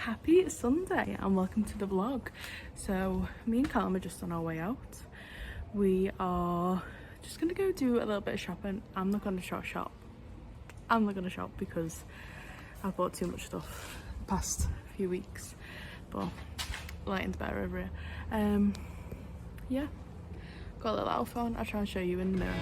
Happy Sunday and welcome to the vlog. So me and Callum are just on our way out. We are just gonna go do a little bit of shopping. I'm not gonna shop. I'm not gonna shop because I've bought too much stuff the past few weeks, but lighting's better over here. Yeah, got a little outfit on. I'll try and show you in the mirror.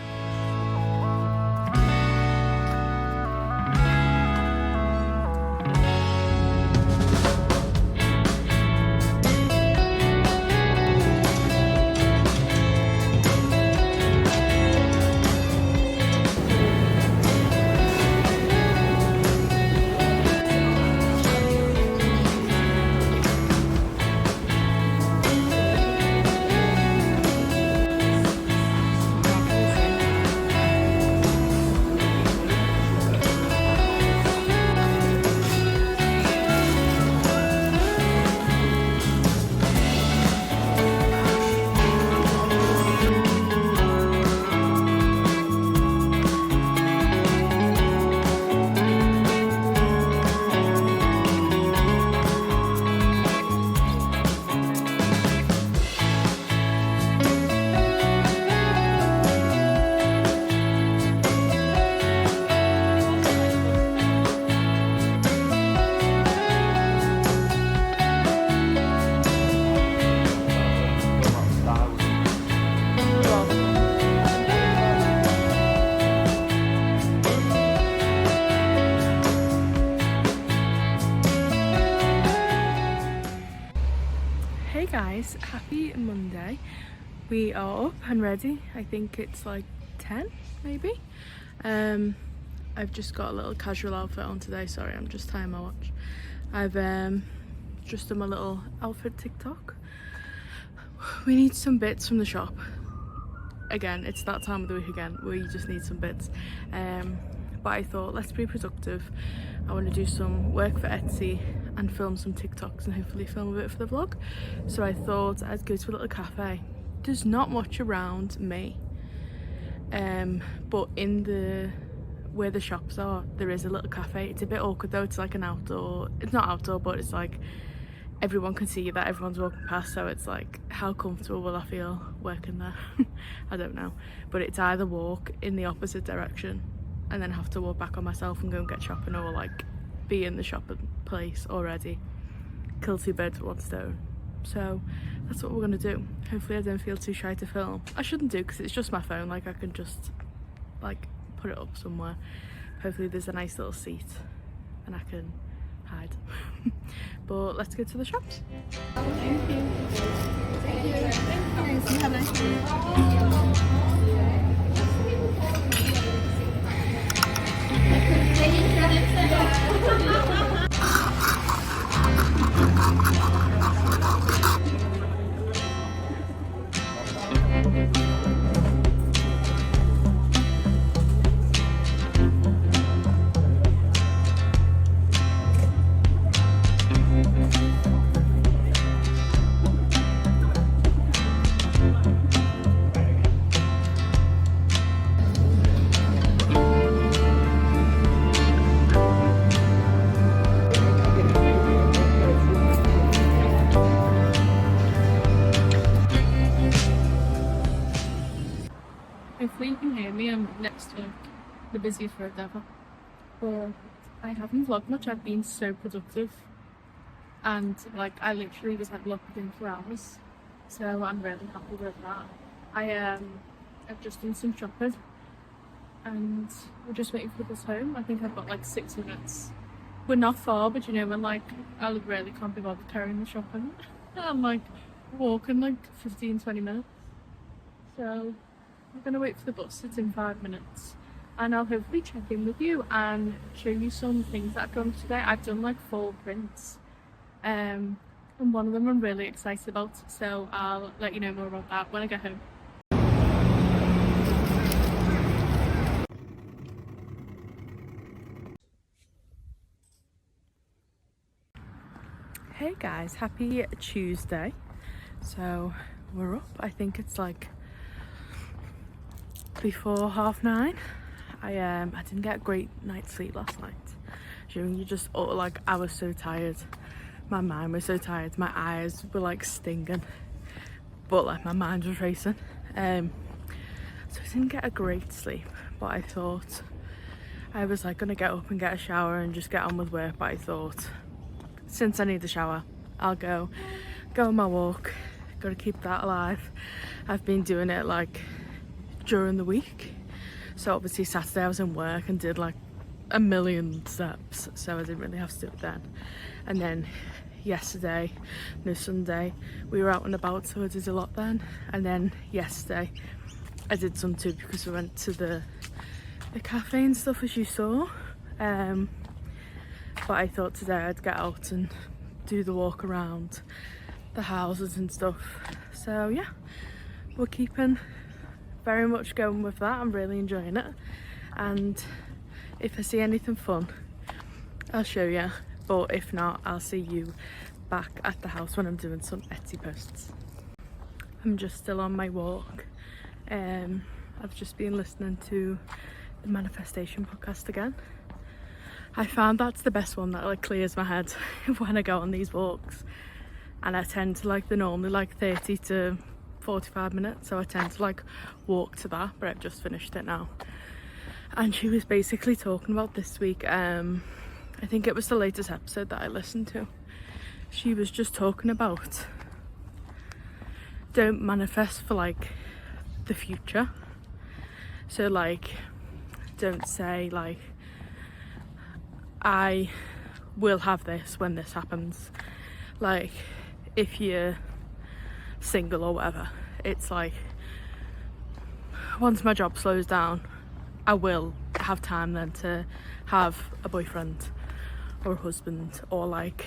Hey guys, happy Monday. We are up and ready. I think it's like 10 maybe. I've just got a little casual outfit on today. Sorry, I'm just tying my watch. I've just done my little outfit TikTok. We need some bits from the shop. Again, it's that time of the week again where you just need some bits. But I thought, let's be productive. I want to do some work for Etsy and film some TikToks and hopefully film a bit for the vlog. So I thought I'd go to a little cafe. There's not much around me, but where the shops are, there is a little cafe. It's a bit awkward though. It's like an outdoor, it's not outdoor, but it's like everyone can see that everyone's walking past, so it's like, how comfortable will I feel working there? I don't know, but it's either walk in the opposite direction and then have to walk back on myself and go and get shopping, or like be in the shopping place already. Kill two birds with one stone. So that's what we're gonna do. Hopefully I don't feel too shy to film. I shouldn't do because it's just my phone, like I can just like put it up somewhere. Hopefully there's a nice little seat and I can hide. But let's go to the shops. Thank you. Thank you. Thanks. Have a nice day. Hopefully you can hear me. I'm next to the busy for ever. But I haven't vlogged much. I've been so productive, and like I literally was like locked in for hours, so I'm really happy with that. I've just done some shopping and we're just waiting for this home. I think I've got like 6 minutes. We're not far, but you know, when like I really can't be bothered carrying the shopping. I'm like walking like 15-20 minutes, so I'm gonna wait for the bus. It's in 5 minutes, and I'll hopefully check in with you and show you some things that I've done today. I've done like 4 prints, and one of them I'm really excited about, so I'll let you know more about that when I get home. Hey guys, happy Tuesday. So we're up. I think it's like before 9:30. I didn't get a great night's sleep last night. You just, like, I was so tired. my mind was so tired, my eyes were like stinging, but like my mind was racing. So I didn't get a great sleep, but I thought I was like gonna get up and get a shower and just get on with work, but I thought since I need a shower, I'll go on my walk. Gotta keep that alive. I've been doing it like during the week, so obviously Saturday I was in work and did like a million steps, so I didn't really have to do it then. And then Sunday we were out and about, so I did a lot then. And then yesterday I did some too, because we went to the cafe and stuff, as you saw. But I thought today I'd get out and do the walk around the houses and stuff. So yeah, we're keeping very much going with that. I'm really enjoying it, and if I see anything fun I'll show you, but if not I'll see you back at the house when I'm doing some Etsy posts. I'm just still on my walk. I've just been listening to the Manifestation podcast again. I found that's the best one, that like clears my head when I go on these walks, and I tend to like, they're normally like 30 to 45 minutes, so I tend to like walk to that, but I've just finished it now. And she was basically talking about this week, I think it was the latest episode that I listened to. She was just talking about don't manifest for like the future. So like, don't say like I will have this when this happens. Like if you're single or whatever, it's like once my job slows down I will have time then to have a boyfriend or a husband, or like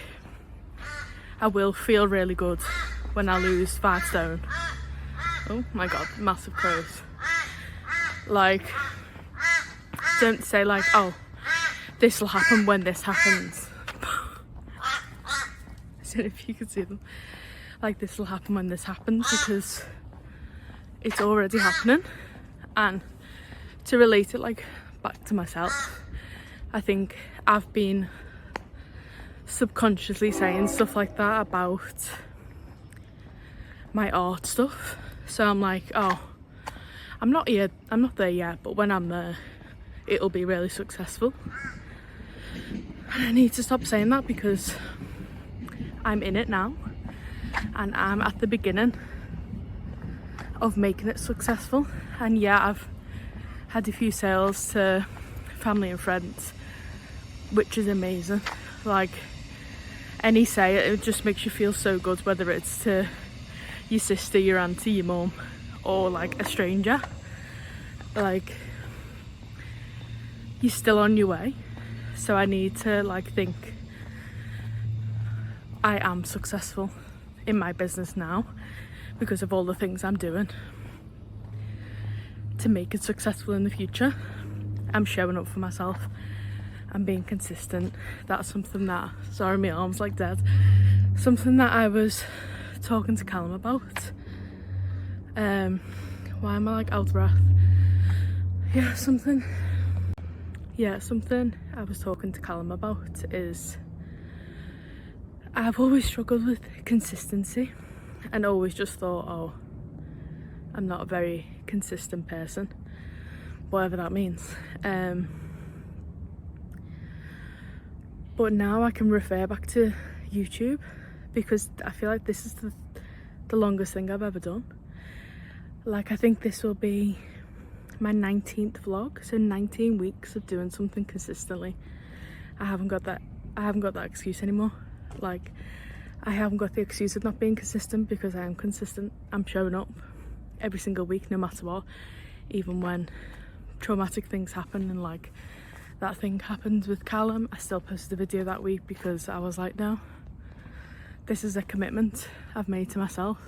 I will feel really good when I lose 5 stone. Oh my god, massive crows. Like, don't say like, oh, this will happen when this happens. I don't know if you can see them. Like, this will happen when this happens, because it's already happening. And to relate it like back to myself, I think I've been subconsciously saying stuff like that about my art stuff. So I'm like, oh, I'm not there yet, but when I'm there it'll be really successful. And I need to stop saying that, because I'm in it now and I'm at the beginning of making it successful. And yeah, I've had a few sales to family and friends, which is amazing. Like, any sale, it just makes you feel so good, whether it's to your sister, your auntie, your mum, or like a stranger. Like, you're still on your way. So I need to like think I am successful in my business now because of all the things I'm doing to make it successful in the future. I'm showing up for myself. I'm being consistent. That's something that, sorry my arm's like dead, something that I was talking to Callum about. Why am I like out of breath? Something I was talking to Callum about is I've always struggled with consistency and always just thought, oh, I'm not a very consistent person, whatever that means. But now I can refer back to YouTube, because I feel like this is the longest thing I've ever done. Like, I think this will be my 19th vlog, so 19 weeks of doing something consistently. I haven't got that excuse anymore. Like, I haven't got the excuse of not being consistent, because I am consistent. I'm showing up every single week, no matter what, even when traumatic things happen. And like that thing happened with Callum, I still posted a video that week, because I was like, no, this is a commitment I've made to myself.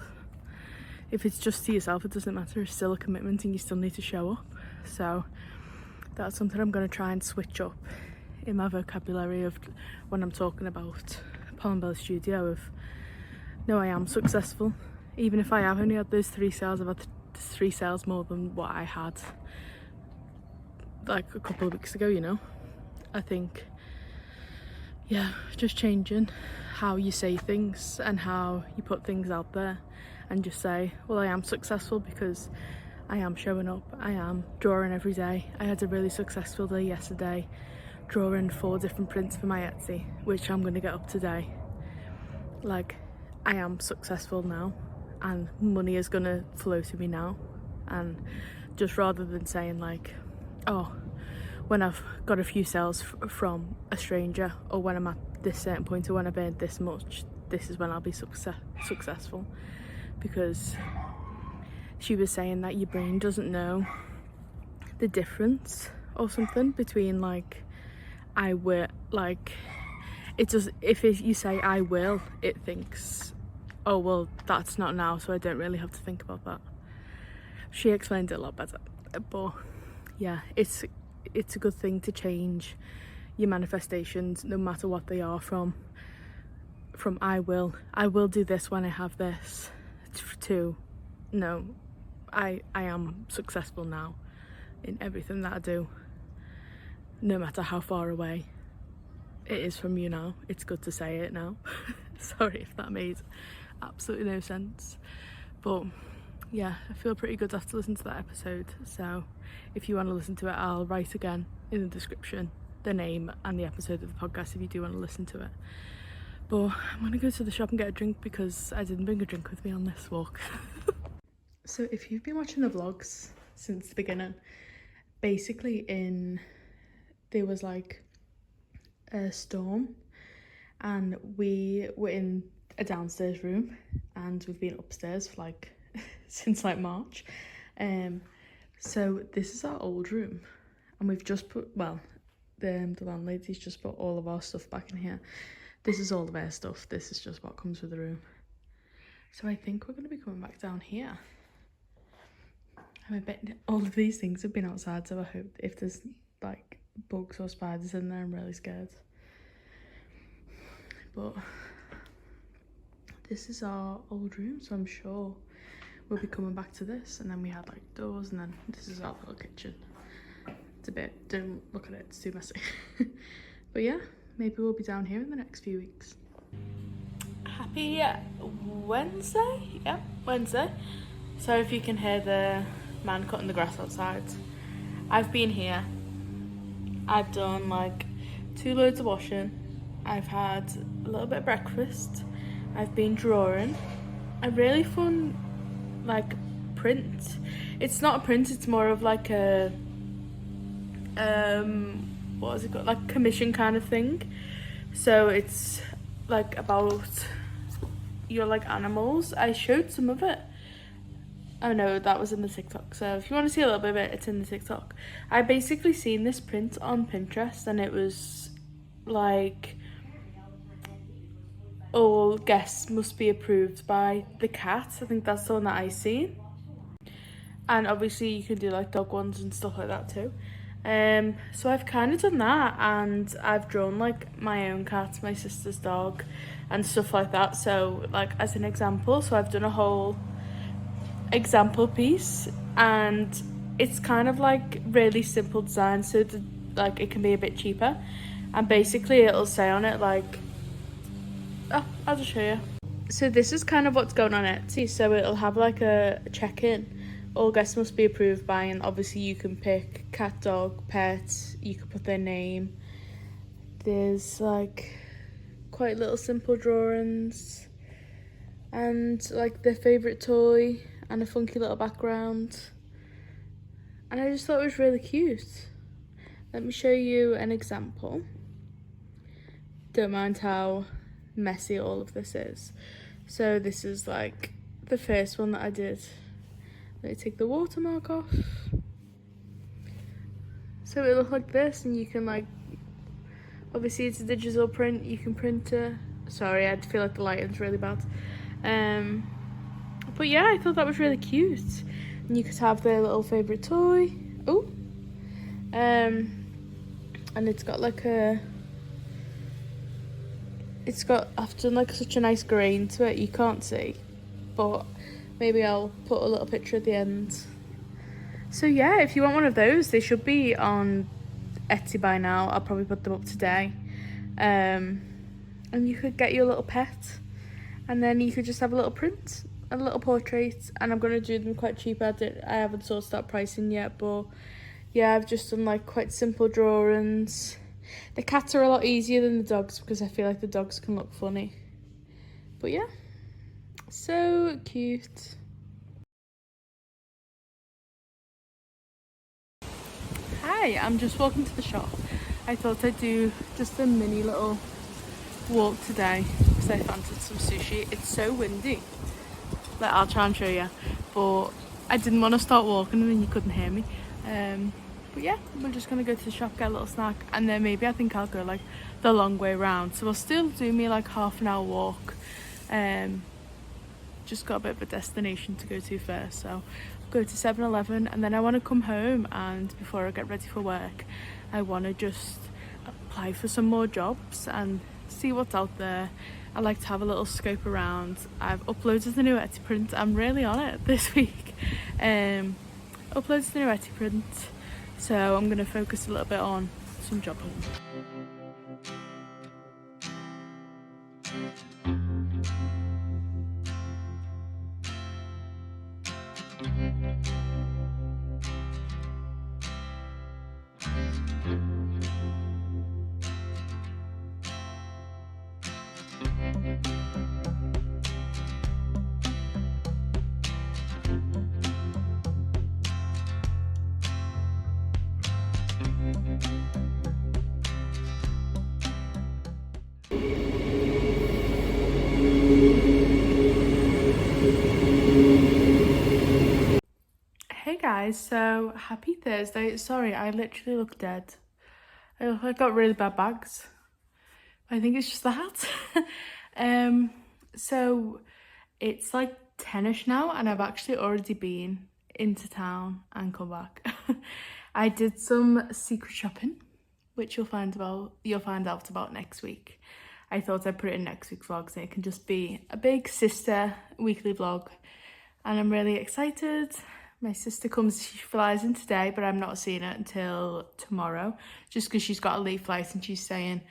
If it's just to yourself, it doesn't matter, it's still a commitment and you still need to show up. So that's something I'm going to try and switch up in my vocabulary of when I'm talking about PalombellaStudio, of no, I am successful. Even if I have only had those 3 sales, I've had 3 sales more than what I had like a couple of weeks ago, you know. I think, yeah, just changing how you say things and how you put things out there, and just say, well, I am successful because I am showing up, I am drawing every day. I had a really successful day yesterday, drawing 4 different prints for my Etsy, which I'm going to get up today. Like, I am successful now, and money is going to flow to me now. And just rather than saying like, oh, when I've got a few sales from a stranger, or when I'm at this certain point, or when I've earned this much, this is when I'll be successful. Because she was saying that your brain doesn't know the difference or something between like, I will, like, it does, if you say I will, it thinks, oh well, that's not now, so I don't really have to think about that. She explained it a lot better, but yeah, it's a good thing to change your manifestations, no matter what they are, from I will do this when I have this, to no, I am successful now in everything that I do, no matter how far away it is from you now. It's good to say it now. Sorry if that made absolutely no sense, but yeah, I feel pretty good after listening to that episode. So if you want to listen to it, I'll write again in the description the name and the episode of the podcast if you do want to listen to it. But I'm gonna go to the shop and get a drink because I didn't bring a drink with me on this walk. So if you've been watching the vlogs since the beginning, basically there was like a storm, and we were in a downstairs room, and we've been upstairs for like since like March. So this is our old room, and we've just put, well, the landlady's just put all of our stuff back in here. This is all of our stuff, this is just what comes with the room. So I think we're going to be coming back down here. I bet all of these things have been outside, so I hope if there's like bugs or spiders in there, I'm really scared. But this is our old room, so I'm sure we'll be coming back to this. And then we had like doors, and then this is our little kitchen. It's a bit, don't look at it, it's too messy. But yeah, maybe we'll be down here in the next few weeks. Happy Wednesday? Yep, Wednesday. So if you can hear the man cutting the grass outside, I've been here. I've done like 2 loads of washing. I've had a little bit of breakfast. I've been drawing a really fun like print. It's not a print, it's more of like a what is it called, like commission kind of thing. So it's like about your like animals. I showed some of it. Oh no, that was in the TikTok. So if you want to see a little bit of it, it's in the TikTok. I basically seen this print on Pinterest, and it was like, all guests must be approved by the cat. I think that's the one that I seen. And obviously you can do like dog ones and stuff like that too. So I've kind of done that, and I've drawn like my own cat, my sister's dog, and stuff like that. So like as an example, so I've done a whole example piece, and it's kind of like really simple design, so like it can be a bit cheaper. And basically it'll say on it like, oh, I'll just show you. So this is kind of what's going on Etsy. So it'll have like a check-in. All guests must be approved by, and obviously you can pick cat, dog, pet, you can put their name. There's like quite little simple drawings, and like their favourite toy, and a funky little background. And I just thought it was really cute. Let me show you an example. Don't mind how messy all of this is. So this is like the first one that I did. Let me take the watermark off. So it looks like this, and you can like, obviously it's a digital print, you can print it. Sorry, I feel like the lighting's really bad. But yeah, I thought that was really cute. And you could have their little favourite toy. Oh. And it's got like a, it's got, I've done like such a nice grain to it, you can't see, but maybe I'll put a little picture at the end. So yeah, if you want one of those, they should be on Etsy by now. I'll probably put them up today. and you could get your little pet, and then you could just have a little print, a little portrait, and I'm going to do them quite cheap. I haven't sorted out pricing yet, but yeah, I've just done like quite simple drawings. The cats are a lot easier than the dogs because I feel like the dogs can look funny. But yeah, so cute. Hi, I'm just walking to the shop. I thought I'd do just a mini little walk today because I fancied some sushi. It's so windy. Like, I'll try and show you, but I didn't want to start walking and then you couldn't hear me. But yeah, we're just gonna go to the shop, get a little snack, and then maybe I think I'll go like the long way round. So we'll still do me like half an hour walk. Just got a bit of a destination to go to first, so I'll go to 7-Eleven, and then I want to come home, and before I get ready for work I want to just apply for some more jobs and see what's out there. I like to have a little scope around. I've uploaded the new Etsy print. I'm really on it this week. Uploaded the new Etsy print, so I'm going to focus a little bit on some job hunting. Hey guys, so happy Thursday. Sorry, I literally look dead. I look like I got really bad bags. I think it's just the hat. So it's like 10ish now, and I've actually already been into town and come back. I did some secret shopping, which you'll find out about next week. I thought I'd put it in next week's vlog so it can just be a big sister weekly vlog, and I'm really excited. My sister she flies in today, but I'm not seeing it until tomorrow, just because she's got a late flight and she's staying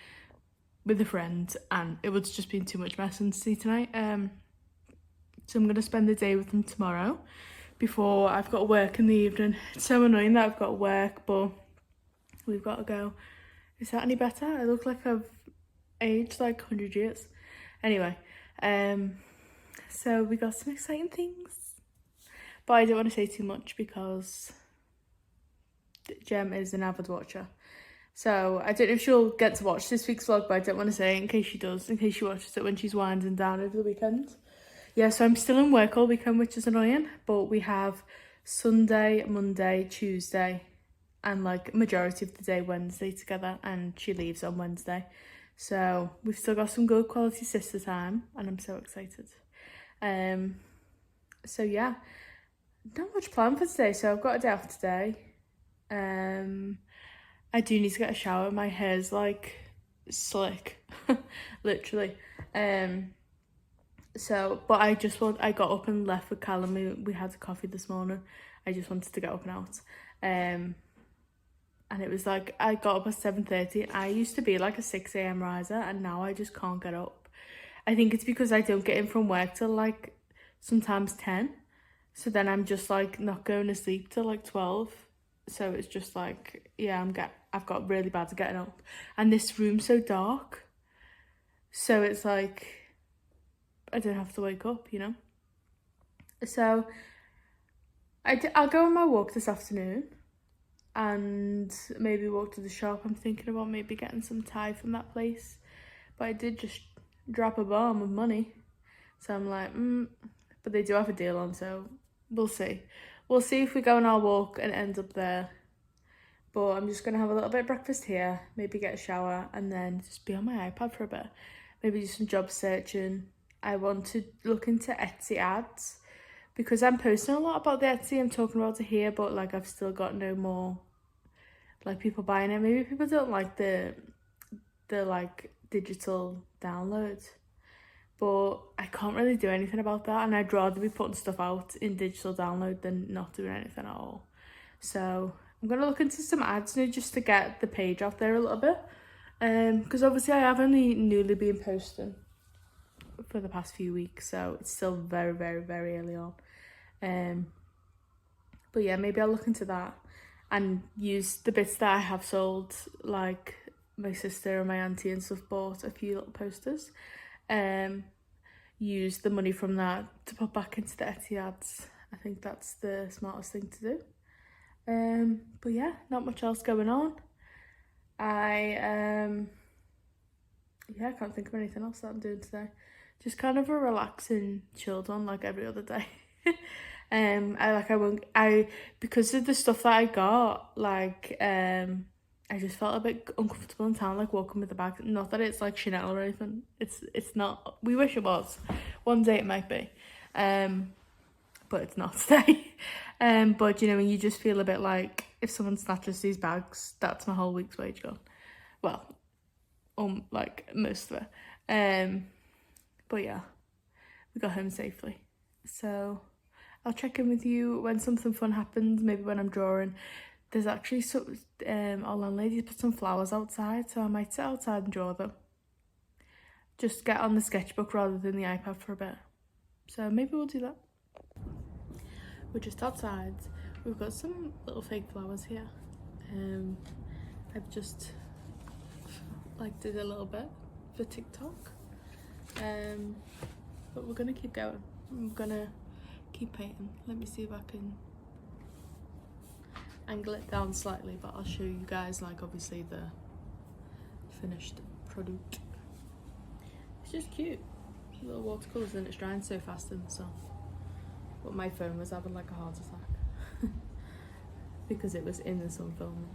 with a friend, and it would just been too much mess to see tonight. So I'm going to spend the day with them tomorrow before I've got work in the evening. It's so annoying that I've got work, but we've got to go. Is that any better? I look like I've aged like 100 years. Anyway, so we got some exciting things. But I don't want to say too much because Jem is an avid watcher. So I don't know if she'll get to watch this week's vlog, but I don't want to say in case she does, in case she watches it when she's winding down over the weekend. Yeah, so I'm still in work all weekend, which is annoying. But we have Sunday, Monday, Tuesday, and like majority of the day Wednesday together, and she leaves on Wednesday. So we've still got some good quality sister time, and I'm so excited. So yeah. Not much planned for today, so I've got a day off today. I do need to get a shower. My hair's like slick, literally. So, but I got up and left with Callum. We had a coffee this morning. I just wanted to get up and out. And it was like, I got up at 7:30. I used to be like a 6 a.m. riser, and now I just can't get up. I think it's because I don't get in from work till like sometimes 10. So then I'm just like not going to sleep till like 12. So it's just like, yeah, I've got really bad at getting up. And this room's so dark. So it's like, I don't have to wake up, you know? So I'll go on my walk this afternoon and maybe walk to the shop. I'm thinking about maybe getting some Thai from that place. But I did just drop a bomb of money. So I'm like, but they do have a deal on, so we'll see. We'll see if we go on our walk and end up there. But I'm just going to have a little bit of breakfast here, maybe get a shower, and then just be on my iPad for a bit. Maybe do some job searching. I want to look into Etsy ads because I'm posting a lot about the Etsy. I'm talking about it here, but like I've still got no more like people buying it. Maybe people don't like the like digital download. But I can't really do anything about that, and I'd rather be putting stuff out in digital download than not doing anything at all. So I'm going to look into some ads now just to get the page out there a little bit. Because obviously I have only newly been posting for the past few weeks, so it's still very, very, very early on. But yeah, maybe I'll look into that and use the bits that I have sold, like my sister and my auntie and stuff bought a few little posters. Use the money from that to put back into the Etsy ads. I think that's the smartest thing to do. But yeah, not much else going on. I can't think of anything else that I'm doing today. Just kind of a relaxing, chilled one like every other day. Because of the stuff that I got, I just felt a bit uncomfortable in town, like walking with the bag. Not that it's like Chanel or anything. It's not. We wish it was. One day it might be. But it's not today. But you know, when you just feel a bit like, if someone snatches these bags, that's my whole week's wage gone. Well, like most of it. But yeah, we got home safely. So I'll check in with you when something fun happens, maybe when I'm drawing. There's actually our landlady put some flowers outside, so I might sit outside and draw them. Just get on the sketchbook rather than the iPad for a bit. So maybe we'll do that. We're just outside. We've got some little fake flowers here. I've just did a little bit for TikTok. But we're gonna keep going. I'm gonna keep painting. Let me see if I can angle it down slightly, but I'll show you guys obviously the finished product. It's just cute. Little watercolours, and it's drying so fast in the sun. But my phone was having a heart attack because it was in the sun filming.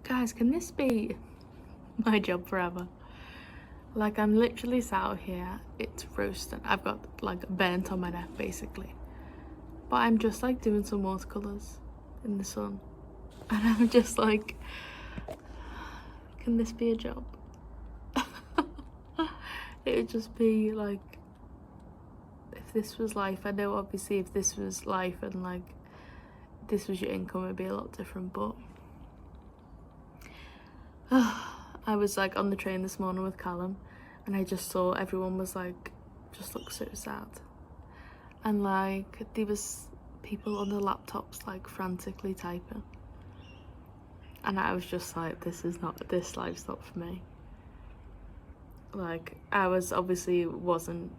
Guys, can this be my job forever? I'm literally sat out here, it's roasting. I've got burnt on my neck basically. But I'm just doing some watercolours in the sun. And I'm just can this be a job? It would just be if this was life. I know obviously if this was life and this was your income, it'd be a lot different, but I was on the train this morning with Callum, and I just saw everyone was just looked so sad, and there was people on their laptops frantically typing, and I was just like, this life's not for me. Like, I wasn't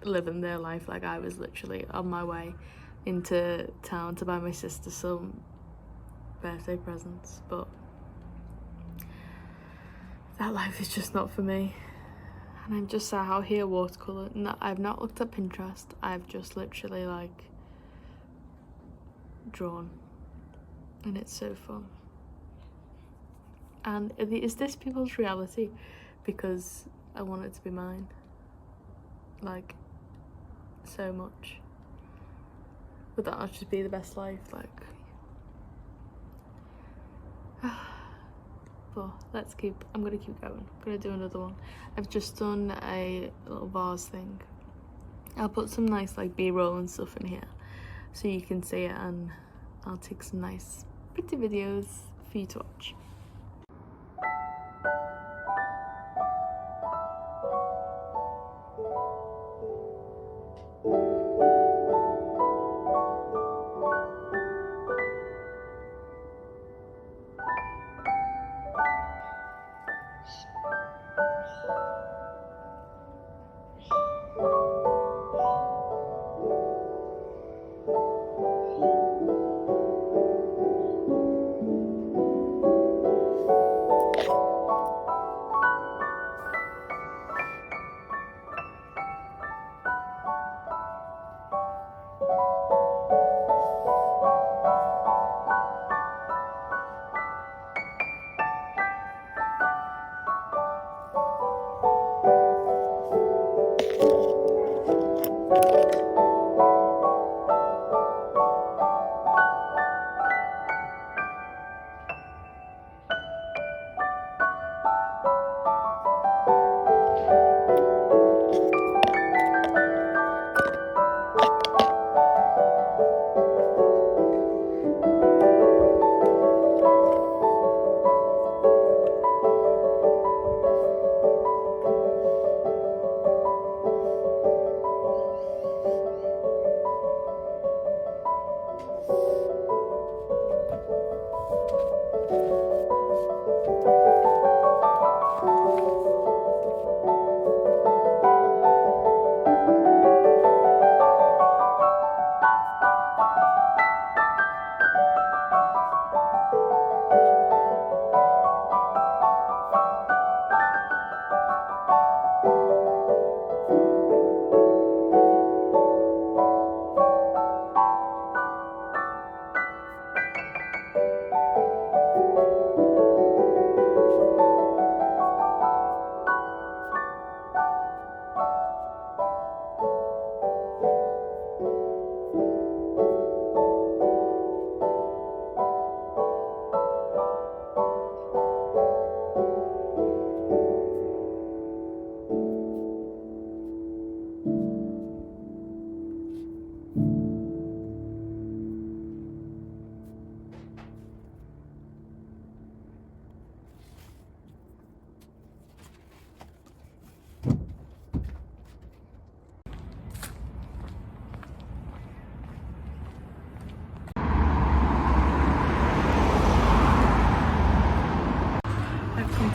living their life. Like, I was literally on my way into town to buy my sister some birthday presents, but that life is just not for me. And I'm just sat out here watercolour. No, I've not looked at Pinterest. I've just literally like drawn, and it's so fun. And is this people's reality? Because I want it to be mine, like, so much. Would that not just be the best life? Like, but I'm gonna keep going. I'm gonna do another one. I've just done a little vase thing. I'll put some nice like B-roll and stuff in here so you can see it, and I'll take some nice pretty videos for you to watch.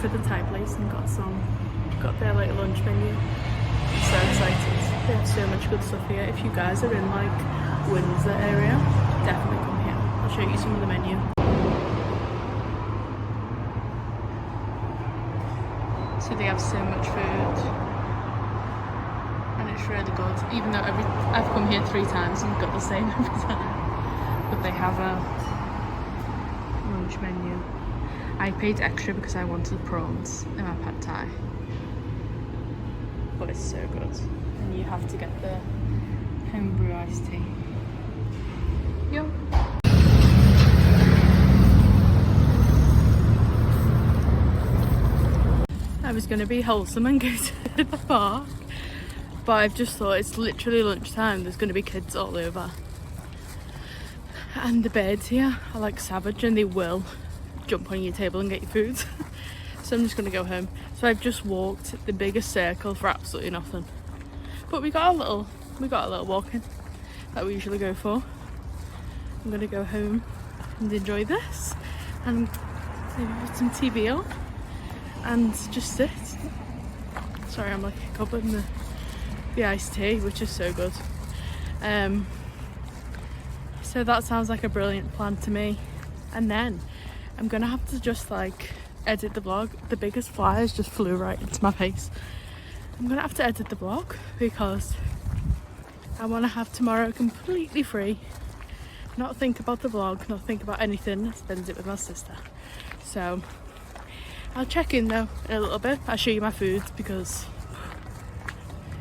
To the Thai place and got their like lunch menu. I'm so excited. They have so much good stuff here. If you guys are in like Windsor area, definitely come here. I'll show you some of the menu. So they have so much food and it's really good, even though I've come here 3 times and got the same every time. But they have a lunch menu. I paid extra because I wanted prawns in my pad thai, but it's so good. And you have to get the homebrew iced tea. Yo. I was going to be wholesome and go to the park, but I've just thought it's literally lunchtime. There's going to be kids all over, and the birds here are like savage, and they will jump on your table and get your food. So I'm just gonna go home. So I've just walked the biggest circle for absolutely nothing, but we got a little walk in that we usually go for. I'm gonna go home and enjoy this and Maybe put some TV on and just sit. Sorry, I'm like covering the iced tea, which is so good. So that sounds like a brilliant plan to me. And then I'm gonna have to just like edit the vlog. The biggest flies just flew right into my face. I'm gonna have to edit the vlog because I want to have tomorrow completely free, not think about the vlog, not think about anything, spend it with my sister. So I'll check in though in a little bit. I'll show you my food because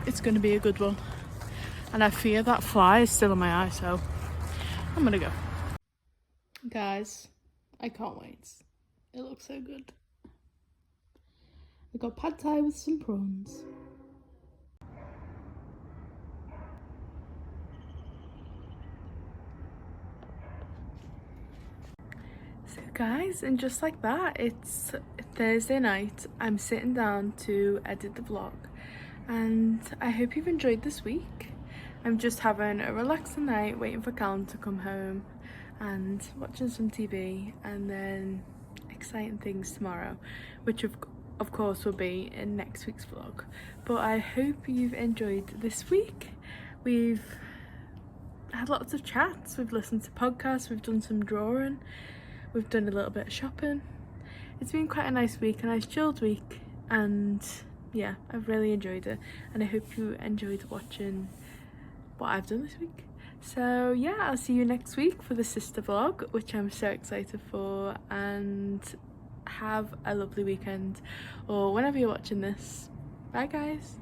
it's going to be a good one, and I fear that fly is still in my eye, so I'm gonna go. Guys, I can't wait. It looks so good. I got pad thai with some prawns. So guys, and just like that, it's Thursday night. I'm sitting down to edit the vlog, and I hope you've enjoyed this week. I'm just having a relaxing night, waiting for Callum to come home and watching some TV, and then exciting things tomorrow, which of course will be in next week's vlog. But I hope you've enjoyed this week. We've had lots of chats, we've listened to podcasts, we've done some drawing, we've done a little bit of shopping. It's been quite a nice week, a nice chilled week, and yeah, I've really enjoyed it, and I hope you enjoyed watching what I've done this week. So yeah, I'll see you next week for the sister vlog, which I'm so excited for, and have a lovely weekend, or whenever you're watching this. Bye guys.